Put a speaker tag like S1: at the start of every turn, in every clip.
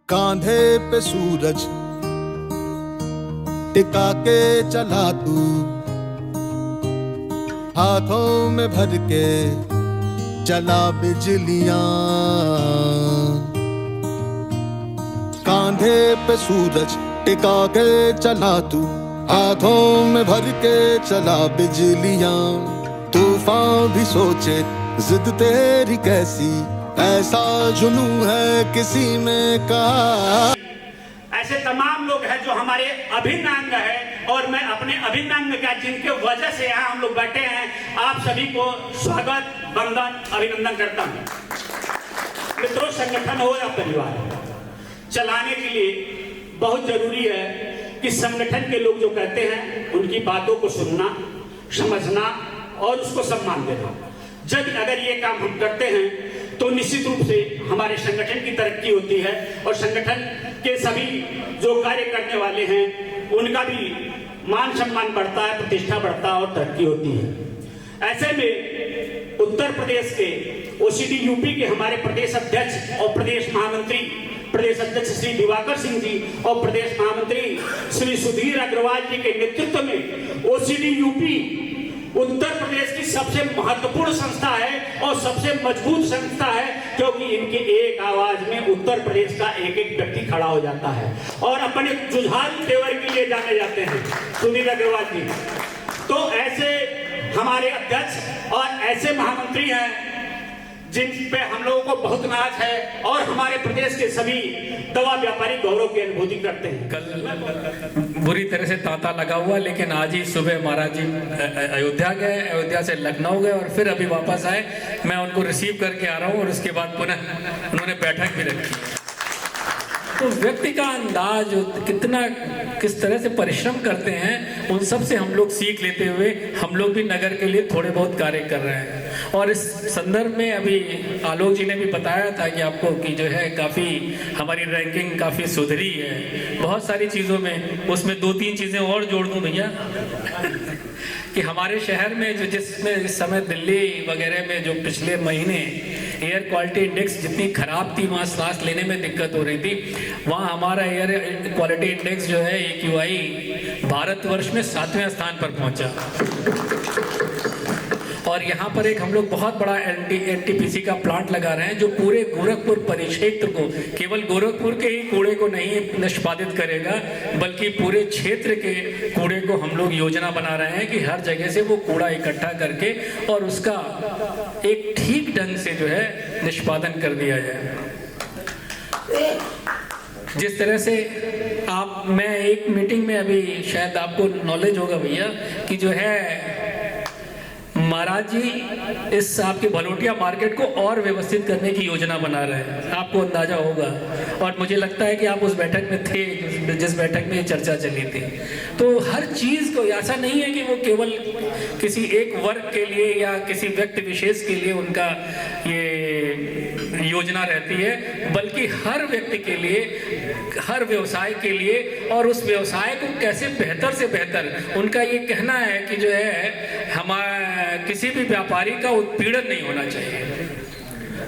S1: कांधे पे सूरज टिका के चला तू, हाथों में भर के चला बिजलियां। कांधे पे सूरज टिका के चला तू, हाथों में भर के चला बिजलियां। तूफान भी सोचे जिद तेरी कैसी, ऐसा जुनू है किसी में कहा।
S2: ऐसे तमाम लोग हैं जो हमारे अभिन्न अंग है, और मैं अपने अभिन्न अंग का जिनके वजह से यहाँ हम लोग बैठे हैं, आप सभी को स्वागत, वंदन, अभिनंदन करता हूँ। मित्रों, संगठन हो या परिवार, चलाने के लिए बहुत जरूरी है कि संगठन के लोग जो कहते हैं उनकी बातों को सुनना, समझना और उसको सम्मान देना। जब अगर ये काम हम करते हैं तो निश्चित रूप से हमारे संगठन की तरक्की होती है, और संगठन के सभी जो कार्य करने वाले हैं उनका भी मान सम्मान बढ़ता है, प्रतिष्ठा बढ़ता है और तरक्की होती है। ऐसे में उत्तर प्रदेश के ओसीडी यूपी के हमारे प्रदेश अध्यक्ष और प्रदेश महामंत्री, प्रदेश अध्यक्ष श्री दिवाकर सिंह जी और प्रदेश महामंत्री श्री सुधीर अग्रवाल जी के नेतृत्व में ओसीडी यूपी उत्तर प्रदेश की सबसे महत्वपूर्ण संस्था है और सबसे मजबूत संस्था है, क्योंकि इनके एक आवाज में उत्तर प्रदेश का एक एक व्यक्ति खड़ा हो जाता है और अपने जुझारू तेवर के लिए जाने जाते हैं सुधीर अग्रवाल जी। तो ऐसे हमारे अध्यक्ष और ऐसे महामंत्री हैं जिन पे हम लोगों को बहुत नाज है, और हमारे प्रदेश के सभी दवा व्यापारी गौरव की अनुभूति करते हैं।
S3: कल बुरी तरह से तांता लगा हुआ, लेकिन आज ही सुबह महाराज जी अयोध्या गए, अयोध्या से लखनऊ गए और फिर अभी वापस आए। मैं उनको रिसीव करके आ रहा हूँ और उसके बाद पुनः उन्होंने बैठक भी रखी। तो व्यक्ति का अंदाज कितना, किस तरह से परिश्रम करते हैं, उन सब से हम लोग सीख लेते हुए हम लोग भी नगर के लिए थोड़े बहुत कार्य कर रहे हैं। और इस संदर्भ में अभी आलोक जी ने भी बताया था कि आपको कि जो है काफ़ी हमारी रैंकिंग काफ़ी सुधरी है बहुत सारी चीज़ों में। उसमें 2-3 चीज़ें और जोड़ दूं भैया कि हमारे शहर में जो जिसमें इस समय दिल्ली वगैरह में जो पिछले महीने एयर क्वालिटी इंडेक्स जितनी खराब थी, वहाँ सांस लेने में दिक्कत हो रही थी, वहाँ हमारा एयर क्वालिटी इंडेक्स जो है AQI भारतवर्ष में 7वें स्थान पर पहुँचा। और यहाँ पर एक हम लोग बहुत बड़ा NTPC का प्लांट लगा रहे हैं जो पूरे गोरखपुर परिक्षेत्र को, केवल गोरखपुर के ही कूड़े को नहीं निष्पादित करेगा, बल्कि पूरे क्षेत्र के कूड़े को हम लोग योजना बना रहे हैं कि हर जगह से वो कूड़ा इकट्ठा करके और उसका एक ठीक ढंग से जो है निष्पादन कर दिया जाए। जिस तरह से मैं एक मीटिंग में अभी, शायद आपको नॉलेज होगा भैया, कि जो है महाराज जी इस आपके भलोटिया मार्केट को और व्यवस्थित करने की योजना बना रहे हैं, आपको अंदाजा होगा। और मुझे लगता है कि आप उस बैठक में थे जिस बैठक में ये चर्चा चली थी। तो हर चीज़ को, ऐसा नहीं है कि वो केवल किसी एक वर्ग के लिए या किसी व्यक्ति विशेष के लिए उनका ये योजना रहती है, बल्कि हर व्यक्ति के लिए, हर व्यवसाय के लिए, और उस व्यवसाय को कैसे बेहतर से बेहतर, उनका ये कहना है कि जो है हमारा किसी भी व्यापारी का उत्पीड़न नहीं होना चाहिए।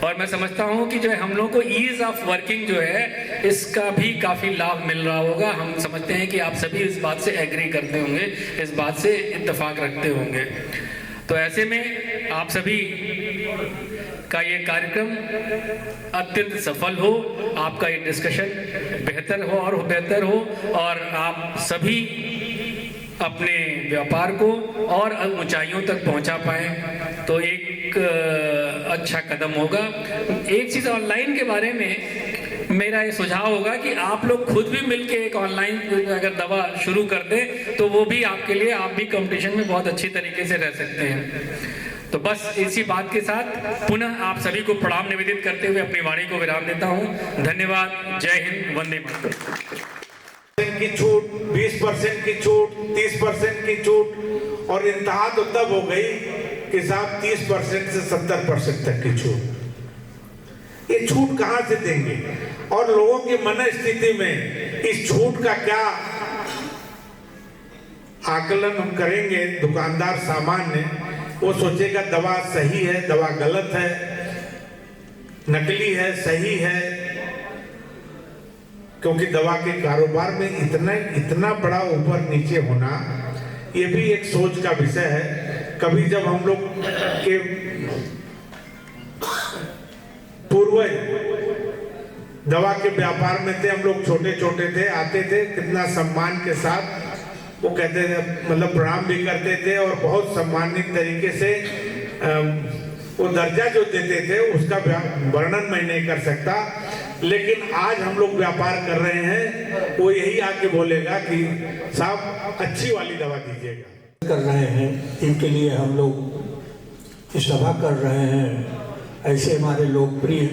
S3: और मैं समझता हूँ कि जो है हम लोग को ईज ऑफ वर्किंग जो है इसका भी काफ़ी लाभ मिल रहा होगा। हम समझते हैं कि आप सभी इस बात से एग्री करते होंगे, इस बात से इत्तेफाक रखते होंगे। तो ऐसे में आप सभी का ये कार्यक्रम अत्यंत सफल हो, आपका ये डिस्कशन बेहतर हो और बेहतर हो, और आप सभी अपने व्यापार को और ऊंचाइयों तक पहुंचा पाएं, तो एक अच्छा कदम होगा। एक चीज़ ऑनलाइन के बारे में मेरा ये सुझाव होगा कि आप लोग खुद भी मिलके एक ऑनलाइन अगर दवा शुरू कर दें तो वो भी आपके लिए, आप भी कंपटीशन में बहुत अच्छी तरीके से रह सकते हैं। तो बस इसी बात के साथ पुनः आप सभी को प्रणाम निवेदित करते हुए अपनी वाणी को विराम देता हूँ। धन्यवाद। जय हिंद। वंदे मातरम।
S4: की छूट, 20% की छूट, 30% की छूट, और इंतहा तो तब हो गई कि साहब 30% से 70% तक की छूट। ये छूट कहां से देंगे? और लोगों की मन स्थिति में इस छूट का क्या आकलन हम करेंगे? दुकानदार सामान्य वो सोचेगा दवा सही है, दवा गलत है, नकली है, सही है, क्योंकि दवा के कारोबार में इतना बड़ा ऊपर नीचे होना ये भी एक सोच का विषय है। कभी जब हम लोग के पूर्वज दवा के व्यापार में थे, हम लोग छोटे छोटे थे, आते थे, कितना सम्मान के साथ वो कहते थे, मतलब प्रणाम भी करते थे और बहुत सम्मानित तरीके से वो दर्जा जो देते थे उसका वर्णन मैं नहीं कर सकता। लेकिन आज हम लोग व्यापार कर रहे हैं, वो यही आके बोलेगा कि साहब अच्छी वाली दवा दीजिएगा।
S5: कर रहे हैं, इनके लिए हम लोग सभा कर रहे हैं। ऐसे हमारे लोकप्रिय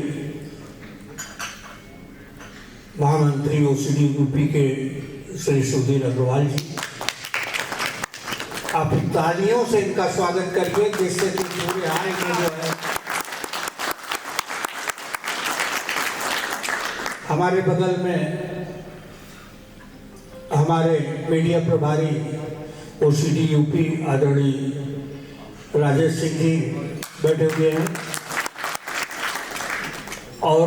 S5: महामंत्री ओसीडी यूपी के श्री सुधीर अग्रवाल जी, आप तालियों से इनका स्वागत करिए, जिससे कि पूरे आएंगे जो है। हमारे बगल में हमारे मीडिया प्रभारी ओसीडी यूपी आदरणीय राजेश सिंह जी बैठे हुए हैं और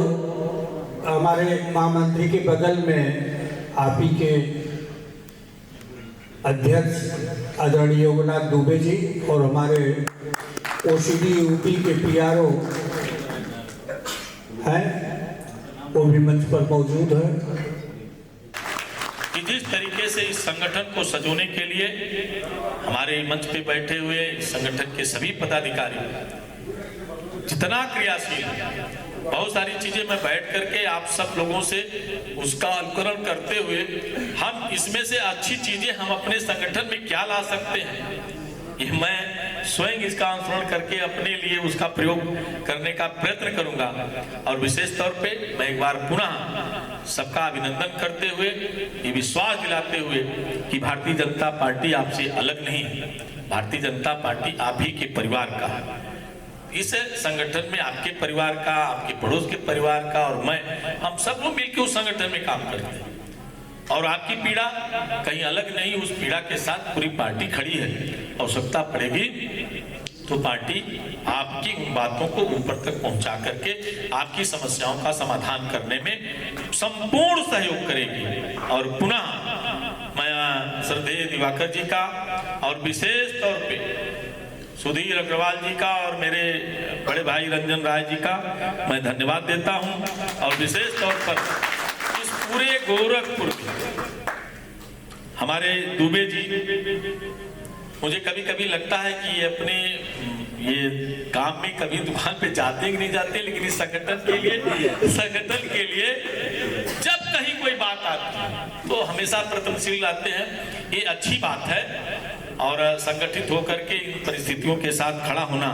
S5: हमारे महामंत्री के बगल में आप ही के अध्यक्ष आदरणीय योगनाथ दुबे जी और हमारे ओसीडी यूपी के पीआरओ हैं, वो भी मंच पर मौजूद है।
S6: कि जिस तरीके से इस संगठन को सजोने के लिए हमारे मंच पे बैठे हुए संगठन के सभी पदाधिकारी जितना क्रियाशील, बहुत सारी चीजें मैं बैठ करके आप सब लोगों से उसका अनुकरण करते हुए हम इसमें से अच्छी चीजें हम अपने संगठन में क्या ला सकते हैं, ये मैं स्वयं इसका अनुसरण करके अपने लिए उसका प्रयोग करने का प्रयत्न करूंगा। और विशेष तौर पे मैं एक बार पुनः सबका अभिनंदन करते हुए ये विश्वास दिलाते हुए कि भारतीय जनता पार्टी आपसे अलग नहीं है, भारतीय जनता पार्टी आप ही के परिवार का है। इस संगठन में आपके परिवार का, आपके पड़ोस के परिवार का और मैं, हम सब लोग मिलकर उस संगठन में काम करते हैं और आपकी पीड़ा कहीं अलग नहीं, उस पीड़ा के साथ पूरी पार्टी खड़ी है। आवश्यकता पड़ेगी तो पार्टी आपकी उन बातों को ऊपर तक पहुंचा करके आपकी समस्याओं का समाधान करने में संपूर्ण सहयोग करेगी। और पुनः मैं श्रद्धेय दिवाकर जी का और विशेष तौर पे सुधीर अग्रवाल जी का और मेरे बड़े भाई रंजन राय जी का मैं धन्यवाद देता हूं। और विशेष तौर पर इस पूरे गोरखपुर में हमारे दुबे जी, मुझे कभी कभी लगता है कि ये अपने ये काम में कभी दुकान पे जाते कि नहीं जाते, लेकिन इस संगठन के लिए जब कहीं कोई बात आती है तो हमेशा प्रयत्नशील रहते हैं। ये अच्छी बात है और संगठित होकर के इन परिस्थितियों के साथ खड़ा होना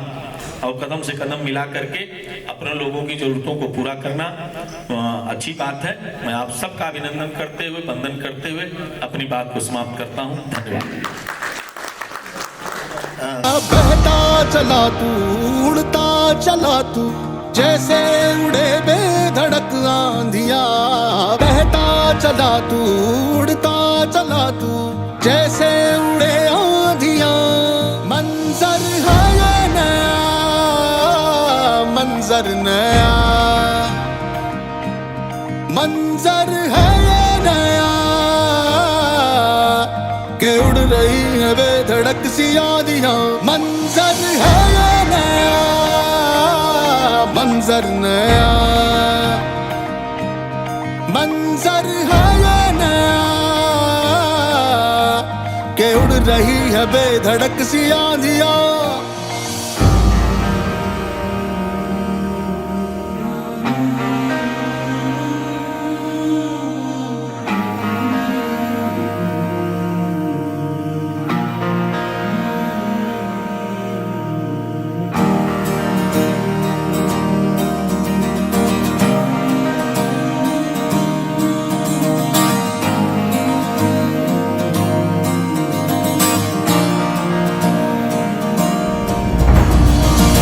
S6: और कदम से कदम मिला करके अपने लोगों की जरूरतों को पूरा करना अच्छी बात है। मैं आप सबका अभिनंदन करते हुए, वंदन करते हुए अपनी बात को समाप्त करता हूं। धन्यवाद।
S1: बहता चला तू, उड़ता चला तू, जैसे उड़े बेधड़क आंधिया। बहता चला तू, उड़ता चला तू, जैसे उड़े आंधिया। मंजर है ये नया, मंजर नया, मंजर है ये नया, के उड़ रही है बेधड़क सी आंधियां। मंजर है ये नया, मंजर नया, मंजर है ये नया, के उड़ रही है बेधड़क सी आंधियां।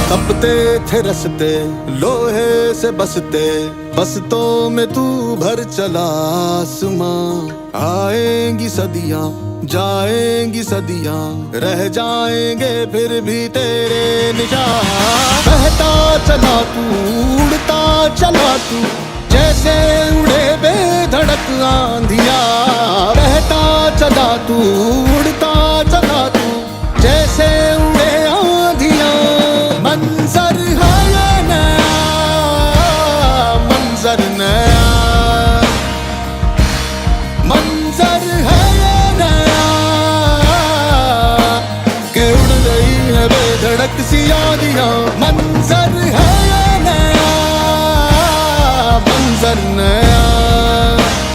S1: तपते थे रस्ते लोहे से बसते, बसतों में तू भर चला आसमां। आएंगी सदियां, जाएंगी सदियां, रह जाएंगे फिर भी तेरे निशान। बहता चला तू, उड़ता चला तू, जैसे उड़े बेधड़क तक आंधिया, बहता चला तू